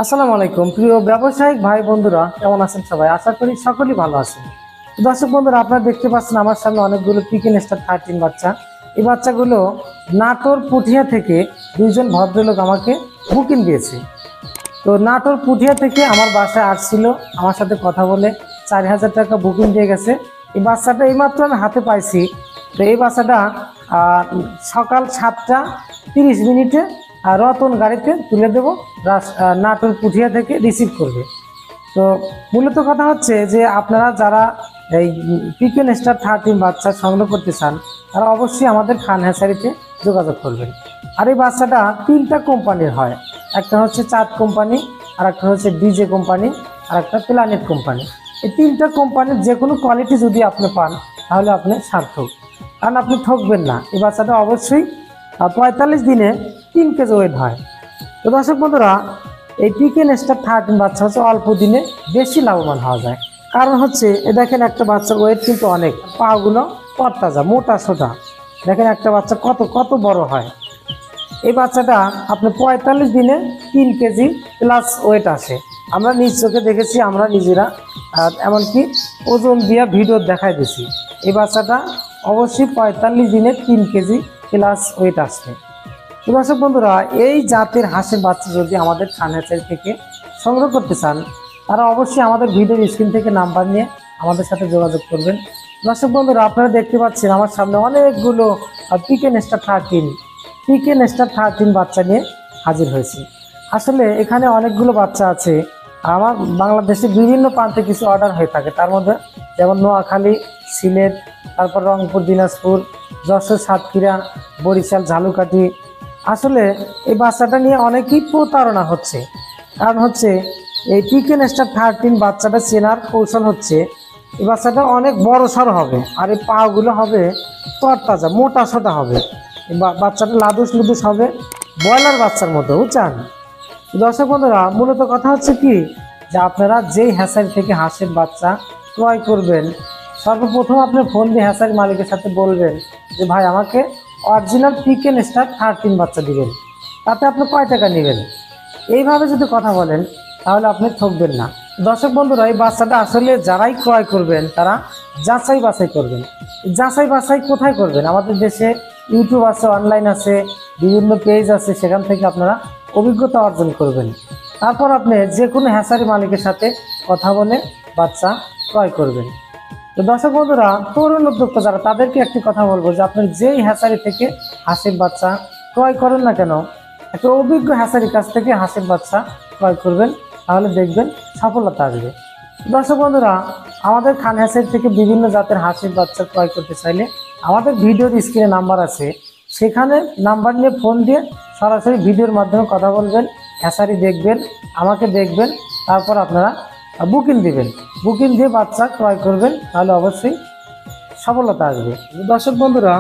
আসসালামু আলাইকুম প্রিয় ব্যবসায়িক ভাই বন্ধুরা, কেমন আছেন সবাই? আশা করি সকলেই ভালো আছেন। দর্শক বন্ধুরা, আপনারা দেখতে পাচ্ছেন আমার সামনে অনেকগুলো পিকেন স্টার 13 বাচ্চা। এই বাচ্চাগুলো নাটোর পুঠিয়া থেকে দুইজন ভদ্রলোক আমাকে বুকিং দিয়েছে। তো নাটোর পুঠিয়া থেকে আমার বাসায় আসছিল, আমার সাথে কথা বলে 4000 টাকা বুকিং দিয়ে গেছে। এই বাচ্চাটা এইমাত্র আমি হাতে পাইছি। তো এই বাচ্চাটা সকাল 7টা 30 মিনিটে রতন গাড়িতে তুলে দেবো, নাটোর পুঠিয়া থেকে রিসিভ করবে। তো মূলত কথা হচ্ছে যে আপনারা যারা এই পিকেন স্টার 13 বাচ্চা সংগ্রহ করতে চান তারা অবশ্যই আমাদের খান হ্যাচারিতে যোগাযোগ করবেন। আর এই বাচ্চাটা 3টা কোম্পানির হয়, একটা হচ্ছে চাঁদ কোম্পানি, আর একটা হচ্ছে ডিজে কোম্পানি, আর একটা প্ল্যানেট কোম্পানি। এই 3টা কোম্পানির যে কোনো কোয়ালিটি যদি আপনি পান তাহলে আপনি সার্থক, কারণ আপনি ঠকবেন না। এই বাচ্চাটা অবশ্যই 45 দিনে 3 কেজি ওয়েট হয়। তো দর্শক বন্ধুরা, এই পিকেন স্টার 13 বাচ্চা হচ্ছে অল্প দিনে বেশি লাভবান হওয়া যায়। কারণ হচ্ছে দেখেন একটা বাচ্চার ওয়েট কিন্তু অনেক, পাগুলো তরতাজা মোটা সোটা। দেখেন একটা বাচ্চা কত কত বড় হয়। এই বাচ্চাটা আপনি 45 দিনে 3 কেজি প্লাস ওয়েট আসে। আমরা নিজ চোখে দেখেছি, আমরা নিজেরা এমনকি ওজন দিয়ে ভিডিও দেখাই দিছি। এই বাচ্চাটা অবশ্যই 45 দিনে 3 কেজি প্লাস ওয়েট আসবে। তো দর্শক বন্ধুরা, এই জাতের হাঁসের বাচ্চা যদি আমাদের খান হ্যাচারি থেকে সংগ্রহ করতে চান তারা অবশ্যই আমাদের ভিডিওর স্ক্রিন থেকে নাম্বার নিয়ে আমাদের সাথে যোগাযোগ করবেন। দর্শক বন্ধুরা, আপনারা দেখতে পাচ্ছেন আমার সামনে অনেকগুলো পিকেন স্টার 13 বাচ্চা নিয়ে হাজির হয়েছে। আসলে এখানে অনেকগুলো বাচ্চা আছে। আমার বাংলাদেশে বিভিন্ন প্রান্তে কিছু অর্ডার হয়ে থাকে, তার মধ্যে যেমন নোয়াখালী, সিলেট, তারপর রংপুর, দিনাজপুর, যশোর, সাতক্ষীরা, বরিশাল, ঝালকাঠি। আসলে এই বাচ্চাটা নিয়ে অনেকেই প্রতারণা হচ্ছে। কারণ হচ্ছে এই পিকেন স্টার 13 বাচ্চাটা চেনার কৌশল হচ্ছে এই বাচ্চাটা অনেক বড় সড়ো হবে, আর এই পাগুলো হবে তরতাজা মোটা সোটা হবে। বাচ্চাটা লাদুস লুদুস হবে, ব্রয়লার বাচ্চার মতো, বুঝছেন? দর্শক বন্ধুরা, মূলত কথা হচ্ছে কি যে আপনারা যেই হ্যাচারি থেকে হাঁসের বাচ্চা ক্রয় করবেন, সর্বপ্রথম আপনি ফোন দিয়ে হ্যাচারি মালিকের সাথে বলবেন যে ভাই আমাকে অরিজিনাল পিকেন স্টার 13 বাচ্চা দিবেন, তাতে আপনি কয় টাকা নেবেন। এইভাবে যদি কথা বলেন তাহলে আপনি ঠকবেন না। দর্শক বন্ধুরা, এই বাচ্চাটা আসলে যারাই ক্রয় করবেন তারা যাচাই বাছাই করবেন। যাচাই বাছাই কোথায় করবেন? আমাদের দেশে ইউটিউব আছে, অনলাইন আছে, বিভিন্ন পেজ আছে, সেখান থেকে আপনারা অভিজ্ঞতা অর্জন করবেন। তারপর আপনি যে কোনো হ্যাচারি মালিকের সাথে কথা বলে বাচ্চা ক্রয় করবেন। তো দর্শক বন্ধুরা, তরুণ উদ্যোক্তা যারা, তাদেরকে একটি কথা বলবো যে আপনি যেই হ্যাচারি থেকে হাঁসের বাচ্চা ক্রয় করেন না কেন, একটা অভিজ্ঞ হ্যাচারির কাছ থেকে হাঁসের বাচ্চা ক্রয় করবেন, তাহলে দেখবেন সফলতা আসবে। দর্শক বন্ধুরা, আমাদের খান হ্যাচারি থেকে বিভিন্ন জাতের হাঁসের বাচ্চা ক্রয় করতে চাইলে আমাদের ভিডিওর স্ক্রিনে নাম্বার আছে, সেখানে নাম্বার নিয়ে ফোন দিয়ে সরাসরি ভিডিওর মাধ্যমে কথা বলবেন, হ্যাচারি দেখবেন, আমাকে দেখবেন, তারপর আপনারা বুকিং দিবেন। বুকিং দিয়ে বাচ্চা ক্রয় করবেন, তাহলে অবশ্যই সফলতা আসবে। দর্শক বন্ধুরা,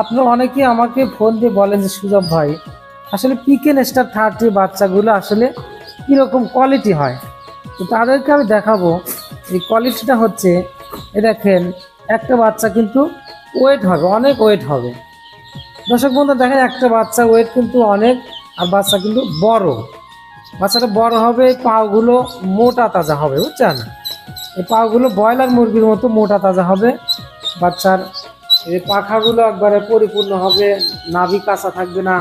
আপনারা অনেকেই আমাকে ফোন দিয়ে বলেন যে সুজব ভাই, আসলে পিকেন স্টার 13 বাচ্চাগুলো আসলে কীরকম কোয়ালিটি হয়। তো তাদেরকে আমি দেখাবো এই কোয়ালিটিটা হচ্ছে, এ দেখেন একটা বাচ্চা কিন্তু ওয়েট হবে, অনেক ওয়েট হবে। দর্শক বন্ধু দেখেন একটা বাচ্চা ওয়েট কিন্তু অনেক, আর বাচ্চা কিন্তু বড়। বাচ্চাটা বড় হবে, পাগুলো মোটা তাজা হবে, বুঝছেন? এই পাগুলো ব্রয়লার মুরগির মতো মোটা তাজা হবে। বাচ্চার এই পাখাগুলো একবারে পরিপূর্ণ হবে, নাভি কাঁচা থাকবে না।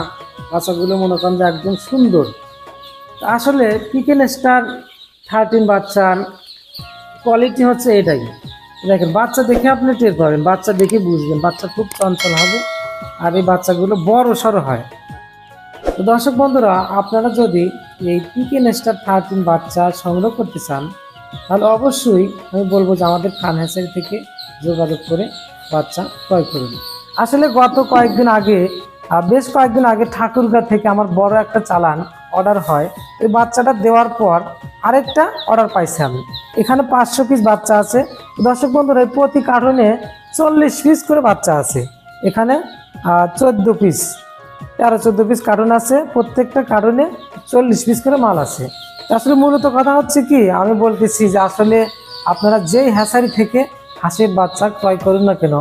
বাচ্চাগুলো মনে করেন যে একদম সুন্দর। আসলে পিকেন স্টার 13 বাচ্চার কোয়ালিটি হচ্ছে এটাই। দেখেন বাচ্চা দেখে আপনি টের পাবেন, বাচ্চা দেখে বুঝবেন বাচ্চা খুব চঞ্চল হবে, আর এই বাচ্চাগুলো বড় সড়ো হয়। তো দর্শক বন্ধুরা, আপনারা যদি এই পিকেন স্টার 13 বাচ্চা সংগ্রহ করতে চান তাহলে অবশ্যই আমি বলবো যে আমাদের খান হ্যাচারি থেকে যোগাযোগ করে বাচ্চা ক্রয় করুন। আসলে গত বেশ কয়েকদিন আগে ঠাকুরগাঁ থেকে আমার বড় একটা চালান অর্ডার হয়। এই বাচ্চাটা দেওয়ার পর আরেকটা অর্ডার পাইছি আমি। এখানে 500 পিস বাচ্চা আছে। দর্শক বন্ধুরা, প্রতি কার্টনে 40 পিস করে বাচ্চা আছে। এখানে 14 পিস 13-14 পিস কার্টন আছে, প্রত্যেকটা কার্টনে 40 পিস করে মাল আছে। আসলে মূলত কথা হচ্ছে কি, আমি বলতেছি যে আসলে আপনারা যেই হ্যাচারি থেকে হাঁসের বাচ্চা ক্রয় করুন না কেন,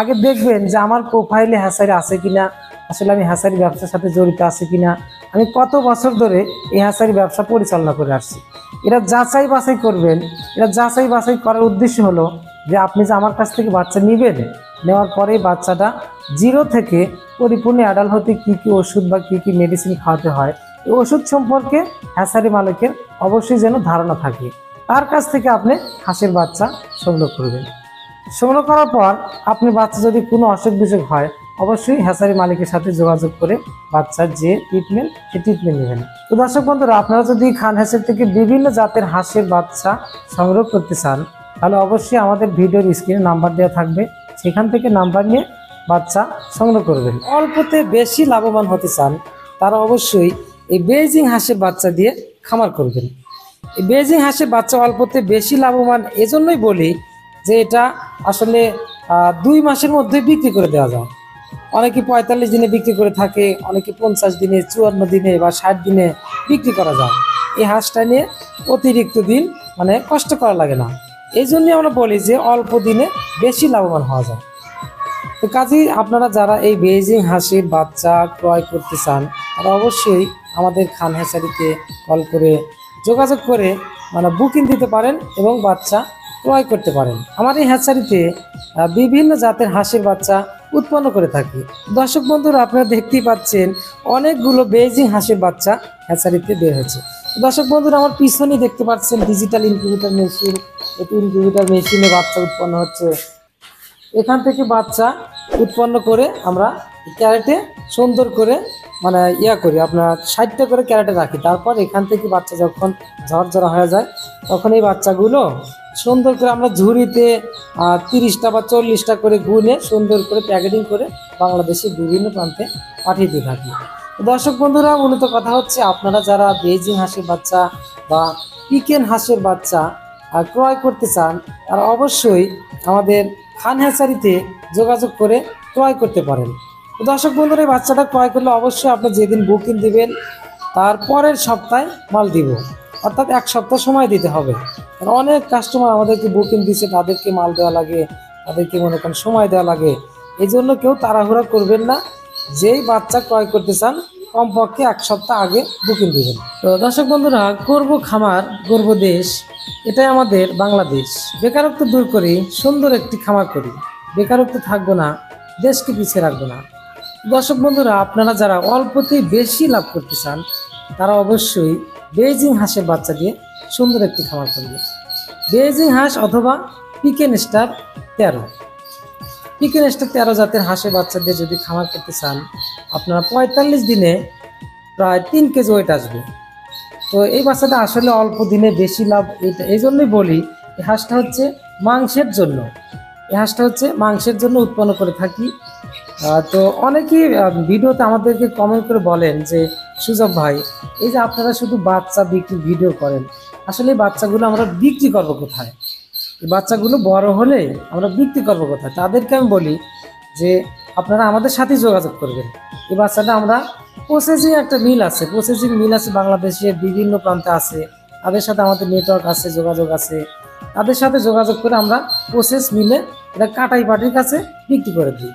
আগে দেখবেন যে আমার প্রোফাইলে হ্যাচারি আছে কিনা, আসলে আমি হ্যাচারি ব্যবসার সাথে জড়িত আছি কিনা, আমি কত বছর ধরে এই হ্যাচারি ব্যবসা পরিচালনা করে আসছি। এটা যাচাই বাছাই করবেন। এটা যাচাই বাছাই করার উদ্দেশ্য হলো যে আপনি যে আমার কাছ থেকে বাচ্চা নেবেন, নেওয়ার পরেই বাচ্চাটা জিরো থেকে পরিপূর্ণ অ্যাডাল্ট হতে কী কী ওষুধ বা কী কী মেডিসিন খাওয়াতে হয়, এই ওষুধ সম্পর্কে হ্যাচারি মালিকের অবশ্যই যেন ধারণা থাকে। তার কাছ থেকে আপনি হাঁসের বাচ্চা সংগ্রহ করবেন। সংগ্রহ করার পর আপনি বাচ্চা যদি কোনো অসুখ বিসুখ হয়, অবশ্যই হ্যাচারি মালিকের সাথে যোগাযোগ করে বাচ্চার যে ট্রিটমেন্ট সেই ট্রিটমেন্ট নেবেন। তো দর্শক বন্ধুরা, আপনারা যদি খান হ্যাচারি থেকে বিভিন্ন জাতের হাঁসের বাচ্চা সংগ্রহ করতে চান, তাহলে অবশ্যই আমাদের ভিডিওর স্ক্রিনে নাম্বার দেওয়া থাকবে, সেখান থেকে নাম্বার নিয়ে বাচ্চা সংগ্রহ করবেন। অল্পতে বেশি লাভবান হতে চান, তারা অবশ্যই এই বেইজিং হাঁসের বাচ্চা দিয়ে খামার করবেন। এই বেইজিং হাঁসের বাচ্চা অল্পতে বেশি লাভবান এজন্যই বলি যে এটা আসলে 2 মাসের মধ্যে বিক্রি করে দেওয়া যায়। অনেকে 45 দিনে বিক্রি করে থাকে, অনেকে 50 দিনে, 54 দিনে বা 60 দিনে বিক্রি করা যায়। এই হাঁসটা নিয়ে অতিরিক্ত দিন কষ্ট করা লাগে না। এই জন্যই আমরা বলি যে অল্প দিনে বেশি লাভবান হওয়া যায়। তো কাজেই আপনারা যারা এই বেইজিং হাঁসের বাচ্চা ক্রয় করতে চান, তারা অবশ্যই আমাদের খান হ্যাচারিতে কল করে যোগাযোগ করে বুকিং দিতে পারেন এবং বাচ্চা ক্রয় করতে পারেন। আমার এই হ্যাচারিতে বিভিন্ন জাতের হাঁসের বাচ্চা উৎপন্ন করে থাকি। দর্শক বন্ধুরা, আপনারা দেখতেই পাচ্ছেন অনেকগুলো বেইজিং হাঁসের বাচ্চা হ্যাচারিতে বের হয়েছে। দর্শক বন্ধুরা, আমার পিছনেই দেখতে পাচ্ছেন ডিজিটাল ইনকিউবেটর মেশিন। এটি ইনকিউবেটর মেশিনে বাচ্চা উৎপন্ন হচ্ছে। এখান থেকে বাচ্চা উৎপন্ন করে আমরা ক্যারেটে সুন্দর করে করি, আপনার 60টা করে ক্যারেটে রাখি। তারপর এখান থেকে বাচ্চা যখন ঝরঝরা হয়ে যায়, তখন এই বাচ্চাগুলো সুন্দর করে আমরা ঝুড়িতে 30টা বা 40টা করে গুনে সুন্দর করে প্যাকেটিং করে বাংলাদেশের বিভিন্ন প্রান্তে পাঠিয়ে দিয়ে থাকি। দর্শক বন্ধুরা, মূলত কথা হচ্ছে, আপনারা যারা বেইজিং হাঁসের বাচ্চা বা পিকেন হাঁসের বাচ্চা ক্রয় করতে চান, তারা অবশ্যই আমাদের খান হ্যাচারিতে যোগাযোগ করে ক্রয় করতে পারেন। দর্শক বন্ধুরা, এই বাচ্চাটা ক্রয় করলে অবশ্যই আপনি যেদিন বুকিং দিবেন তার পরের সপ্তাহে মাল দিব, অর্থাৎ 1 সপ্তাহ সময় দিতে হবে। কারণ অনেক কাস্টমার আমাদেরকে বুকিং দিচ্ছে, তাদেরকে মাল দেওয়া লাগে, তাদেরকে সময় দেওয়া লাগে। এই জন্য কেউ তাড়াহুড়া করবেন না। যেই বাচ্চা ক্রয় করতে চান, কমপক্ষে 1 সপ্তাহ আগে বুকিং দিবেন। তো দর্শক বন্ধুরা, করব খামার গর্ব দেশ, এটাই আমাদের বাংলাদেশ। বেকারত্ব দূর করি, সুন্দর একটি খামার করি। বেকারত্ব থাকবো না, দেশকে পিছিয়ে রাখবো না। দর্শক বন্ধুরা, আপনারা যারা অল্পতেই বেশি লাভ করতে চান, তারা অবশ্যই বেইজিং হাঁসের বাচ্চা দিয়ে সুন্দর একটি খামার করবে। বেইজিং হাঁস অথবা পিকেন স্টার 13, পিকেন স্টার 13 জাতের হাঁসের বাচ্চা দিয়ে যদি খামার করতে চান, আপনারা 45 দিনে প্রায় 3 কেজি ওয়েট আসবে। তো এই বাচ্চাটা আসলে অল্প দিনে বেশি লাভ, এই জন্যই বলি এই হাঁসটা হচ্ছে মাংসের জন্য। এই হাঁসটা হচ্ছে মাংসের জন্য উৎপন্ন করে থাকি। তো অনেকেই ভিডিওতে আমাদেরকে কমেন্ট করে বলেন যে, সুজব ভাই, এই যে আপনারা শুধু বাচ্চা বিক্রি ভিডিও করেন, আসলে এই বাচ্চাগুলো আমরা বিক্রি করবো কোথায়? এই বাচ্চাগুলো বড় হলে আমরা বিক্রি করবো কোথায়? তাদেরকে আমি বলি যে আপনারা আমাদের সাথে যোগাযোগ করবেন। এই বাচ্চাটা আমরা প্রসেসিং একটা মিল আছে, প্রসেসিং মিল আছে বাংলাদেশের বিভিন্ন প্রান্তে আছে, তাদের সাথে আমাদের নেটওয়ার্ক আছে, যোগাযোগ আছে। তাদের সাথে যোগাযোগ করে আমরা প্রসেস মিলে এটা কাটাই পাটির কাছে বিক্রি করে দিই।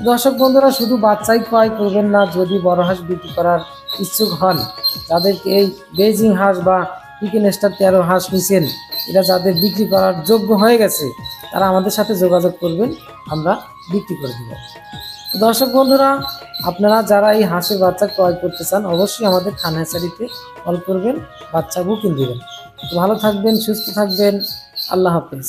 দর্শক বন্ধুরা, শুধু বাচ্চাই ক্রয় করবেন না, যদি বড় হাঁস বিক্রি করার ইচ্ছুক হন, যাদেরকে এই বেইজিং হাঁস বা পিকেন স্টার 13 হাঁস নিছেন, এটা যাদের বিক্রি করার যোগ্য হয়ে গেছে, তারা আমাদের সাথে যোগাযোগ করবেন, আমরা বিক্রি করে দেব। দর্শক বন্ধুরা, আপনারা যারা এই হাঁসের বাচ্চা ক্রয় করতে চান, অবশ্যই আমাদের খান হ্যাচারিতে কল করবেন, বাচ্চা বুকিং দেবেন। ভালো থাকবেন, সুস্থ থাকবেন। আল্লাহ হাফেজ।